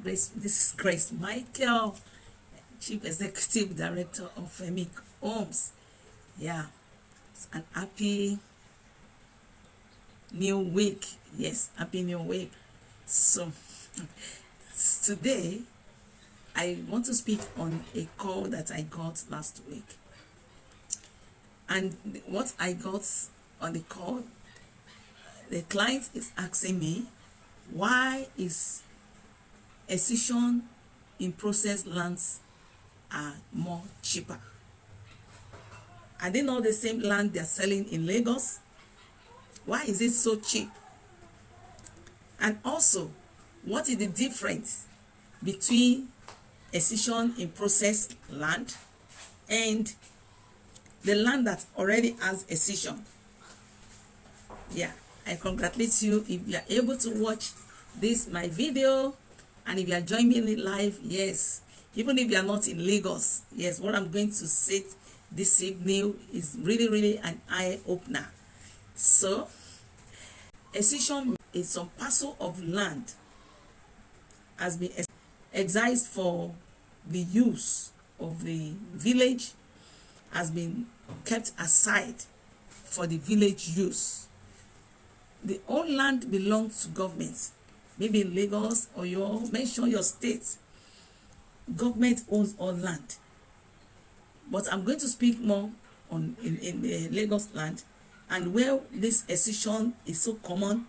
This is Grace Michael, Chief Executive Director of Femic Homes. Yeah, it's an happy new week. Yes, happy new week. So today I want to speak on a call that I got last week. And what I got on the call, the client is asking me, why is excision in processed lands are more cheaper? Are they not the same land they're selling in Lagos? Why is it so cheap? And also, what is the difference between excision in processed land and the land that already has excision? Yeah, I congratulate you if you are able to watch this my video, and if you are joining me live. Yes, even if you are not in Lagos, yes, what I'm going to say this evening is really an eye-opener. So excision is some parcel of land has been excised for the use of the village, has been kept aside for the village use. The whole land belongs to government. Maybe in Lagos or mention your state, government owns all land. But I'm going to speak more on in the Lagos land, and where this excision is so common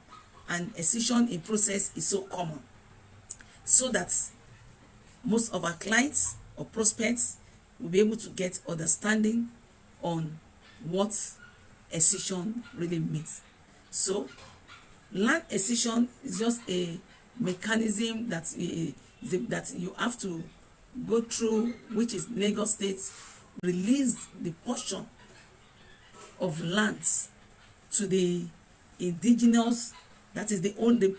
and excision in process is so common, so that most of our clients or prospects will be able to get understanding on what excision really means. So land excision is just a mechanism that you have to go through, which is Lagos State release the portion of lands to the indigenous, that is the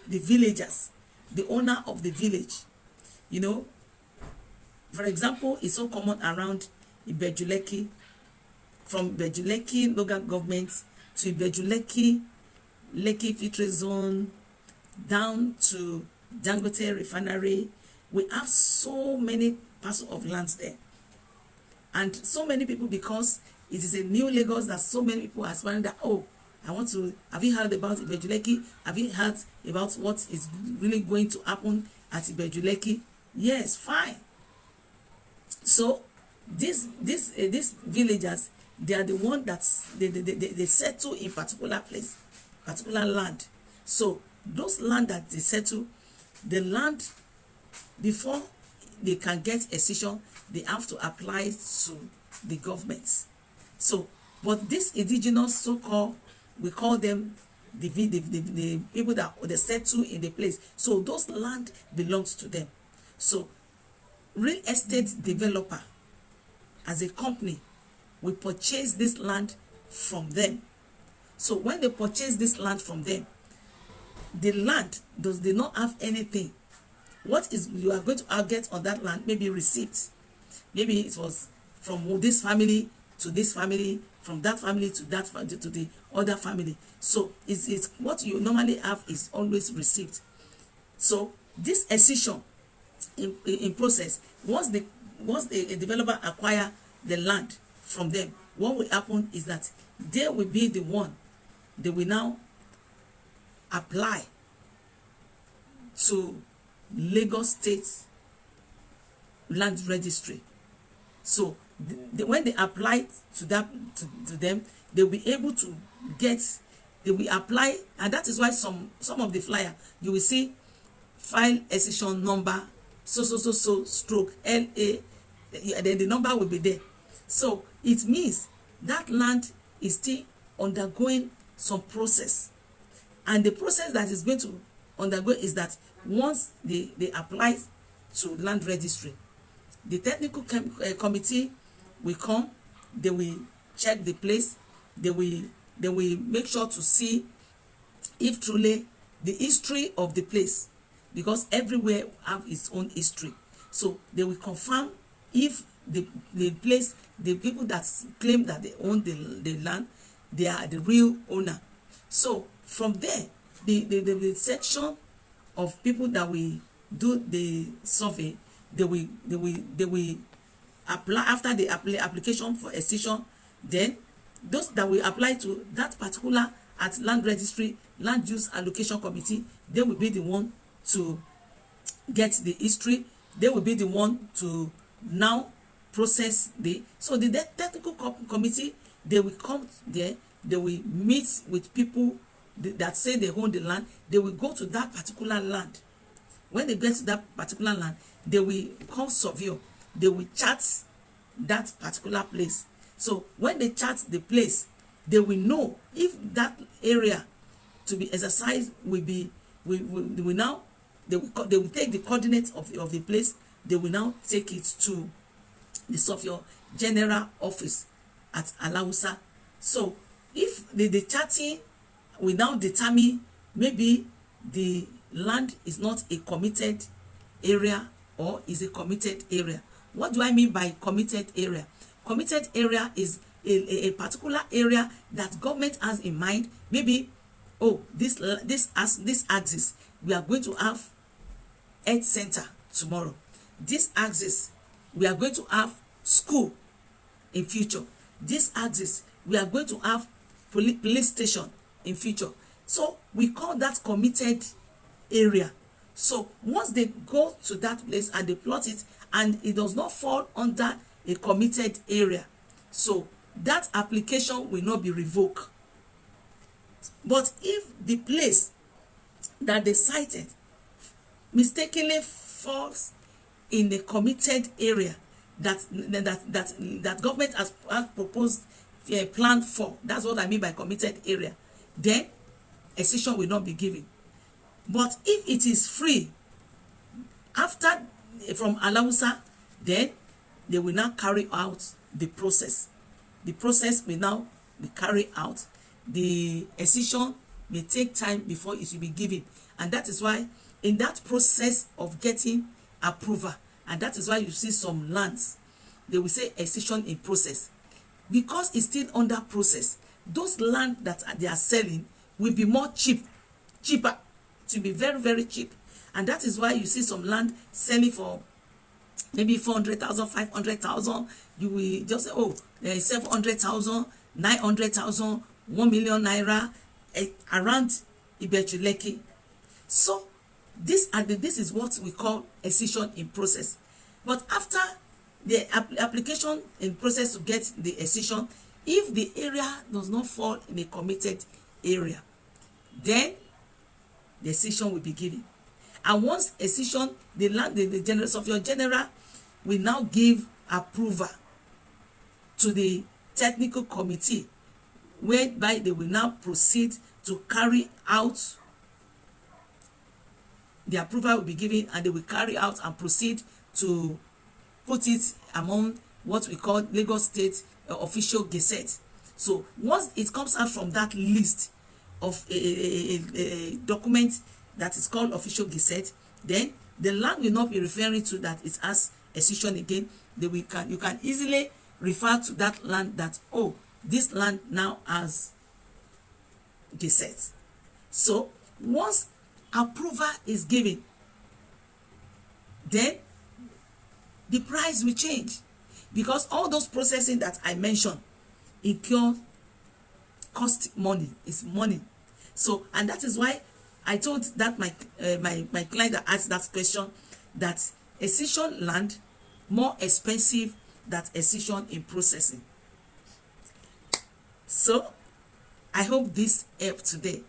villagers, the owner of the village. You know, for example, it's so common around Ibejuleki, from Ibejuleki local government to Ibejuleki Lekki Filtration Zone down to Dangote Refinery. We have so many parcels of lands there, and so many people, because it is a new Lagos, that so many people are aspiring that, oh, I want to, have you heard about Ibejuleki? Have you heard about what is really going to happen at Ibejuleki? Yes, fine. So these villagers, they are the one that they settle in particular place, particular land. So those land that they settle, the land, before they can get excision, they have to apply to the government. So, but this indigenous, so-called, we call them the people that they settle in the place. So those land belongs to them. So real estate developer, as a company, we purchase this land from them. So when they purchase this land from them, the land does not have anything. What is you are going to get on that land? Maybe receipts. Maybe it was from this family to this family, from that family to that to the other family. So it's what you normally have is always receipt. So this excision in process, once the developer acquire the land from them, what will happen is that they will be the one, they will now apply to Lagos State Land Registry. So when they apply to that to them, they will be able to get, they will apply, and that is why some of the flyer you will see file excision number so stroke LA, then the number will be there. So it means that land is still undergoing some process, and the process that is going to undergo is that once they apply to land registry, the technical committee will come, they will check the place, they will make sure to see if truly the history of the place, because everywhere have its own history. So they will confirm if the place, the people that claim that they own the land, they are the real owner. So from there, the section of people that we do the survey, they will apply after the application for excision. Then those that will apply to that particular at land registry, land use allocation committee, they will be the one to get the history. They will be the one to now process the, so the technical committee, they will come there, they will meet with people that say they own the land. They will go to that particular land. When they get to that particular land, they will call surveyor. They will chart that particular place. So when they chart the place, they will know if that area to be exercised will be, will now, they will take the coordinates of the place. They will now take it to the surveyor general office at Alausa. So if the charting will now determine maybe the land is not a committed area or is a committed area. What do I mean by committed area? Committed area is a particular area that government has in mind. Maybe, oh, this axis, we are going to have health center tomorrow. This axis, we are going to have school in future. This axis, we are going to have police station in future. So we call that committed area. So once they go to that place and they plot it and it does not fall under a committed area, so that application will not be revoked. But if the place that they cited mistakenly falls in the committed area that government has proposed a plan for, that's what I mean by committed area, then excision will not be given. But if it is free after from Alausa, then they will now carry out the process. The process will now be carried out. The excision may take time before it will be given, and that is why in that process of getting approval, and that is why you see some lands, they will say excision in process, because it's still under process. Those land that they are selling will be more cheaper, to be very, very cheap. And that is why you see some land selling for maybe 400,000, 500,000. You will just say, oh, 700,000, 900,000, 1 million naira around Ibejuleki. So this is what we call excision in process. But after the application in process to get the excision, if the area does not fall in a committed area, then the excision will be given. And once excision, the land, the general surveyor general will now give approval to the technical committee, whereby they will now proceed to carry out. The approval will be given, and they will carry out and proceed to put it among what we call Lagos State official gazette. So once it comes out from that list of a document that is called official gazette, then the land will not be referring to that it has excision again. You can easily refer to that land that, oh, this land now has gazette. So once approval is given, then the price will change, because all those processing that I mentioned incur cost money. It's money. So, and that is why I told that my client that asked that question, that excision land more expensive than excision in processing. So I hope this helped today.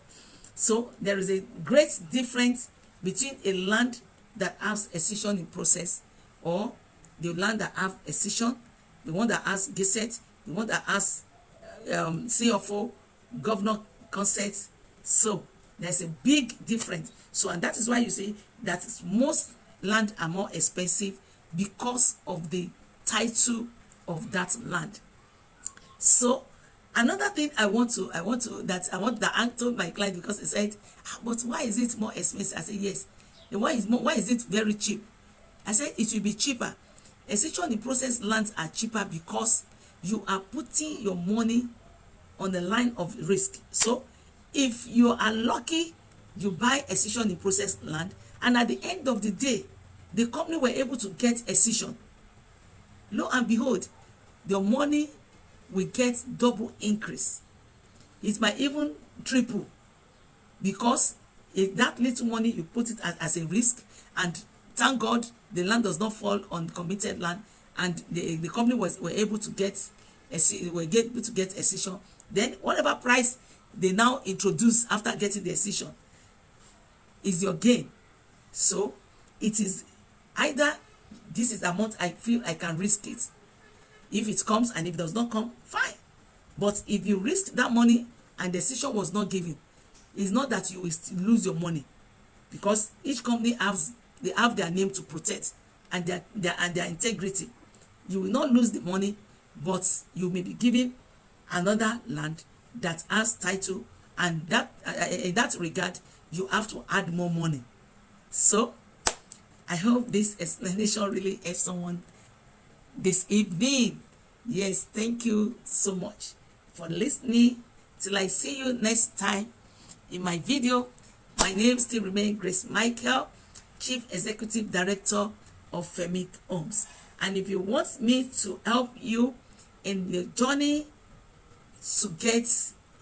So there is a great difference between a land that has excision in process, or the land that have excision, the one that has gazette, the one that has CFO, governor consent. So there's a big difference. So, and that is why you see that most land are more expensive, because of the title of that land. So another thing I told my client, because he said, but why is it more expensive? I said, yes. Why is it very cheap? I said it will be cheaper. Excision in process lands are cheaper because you are putting your money on the line of risk. So if you are lucky, you buy excision in process land, And at the end of the day, the company were able to get excision. Lo and behold, your money will get double increase. It might even triple, because if that little money you put it as a risk, and thank God the land does not fall on committed land, and the company were able to get excision. Then whatever price they now introduce after getting the excision is your gain. So it is either this is the amount I feel I can risk it. If it comes, and if it does not come, fine. But if you risk that money and the decision was not given, it's not that you will lose your money, because each company have their name to protect, and their integrity. You will not lose the money, but you may be given another land that has title, and that in that regard you have to add more money. So I hope this explanation really helps someone this evening. Yes, thank you so much for listening. Till I see you next time in my video. My name still remains Grace Michael, Chief Executive Director of Femic Homes. And if you want me to help you in your journey to get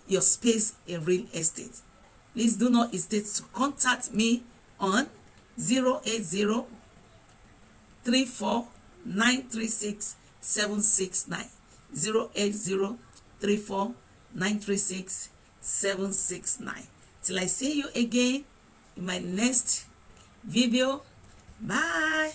your space in real estate, please do not hesitate to contact me on 080 34 936 769 080 34 936 769. Till I see you again in my next video. Bye.